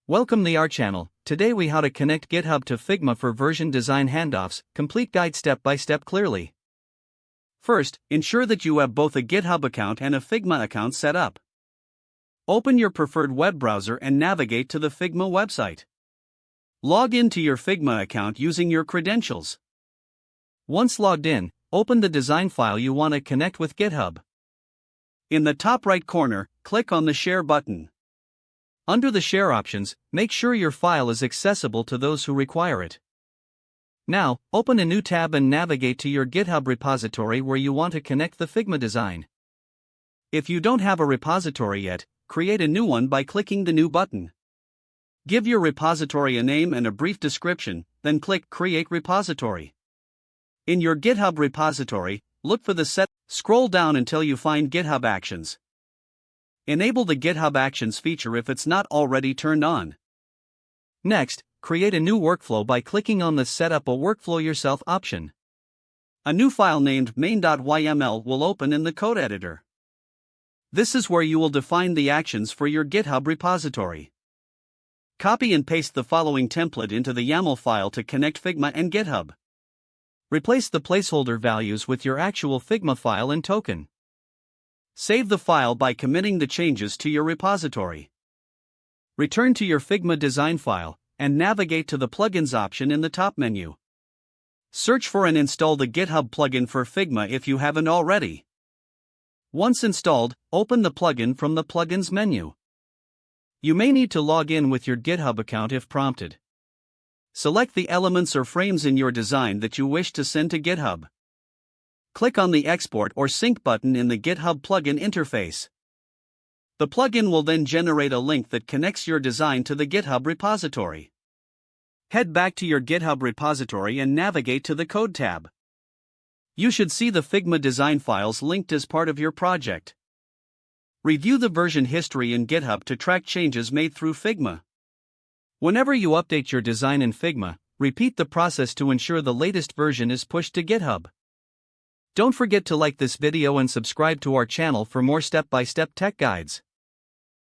Welcome to our channel. Today we how to connect GitHub to Figma for version design handoffs, complete guide step by step clearly. First, ensure that you have both a GitHub account and a Figma account set up. Open your preferred web browser and navigate to the Figma website. Log into your Figma account using your credentials. Once logged in, open the design file you want to connect with GitHub. In the top right corner, click on the Share button. Under the Share options, make sure your file is accessible to those who require it. Now, open a new tab and navigate to your GitHub repository where you want to connect the Figma design. If you don't have a repository yet, create a new one by clicking the New button. Give your repository a name and a brief description, then click Create Repository. In your GitHub repository, look for the Scroll down until you find GitHub Actions. Enable the GitHub Actions feature if it's not already turned on. Next, create a new workflow by clicking on the Set up a workflow yourself option. A new file named main.yml will open in the code editor. This is where you will define the actions for your GitHub repository. Copy and paste the following template into the YAML file to connect Figma and GitHub. Replace the placeholder values with your actual Figma file and token. Save the file by committing the changes to your repository. Return to your Figma design file, and navigate to the Plugins option in the top menu. Search for and install the GitHub plugin for Figma if you haven't already. Once installed, open the plugin from the Plugins menu. You may need to log in with your GitHub account if prompted. Select the elements or frames in your design that you wish to send to GitHub. Click on the Export or Sync button in the GitHub plugin interface. The plugin will then generate a link that connects your design to the GitHub repository. Head back to your GitHub repository and navigate to the Code tab. You should see the Figma design files linked as part of your project. Review the version history in GitHub to track changes made through Figma. Whenever you update your design in Figma, repeat the process to ensure the latest version is pushed to GitHub. Don't forget to like this video and subscribe to our channel for more step-by-step tech guides.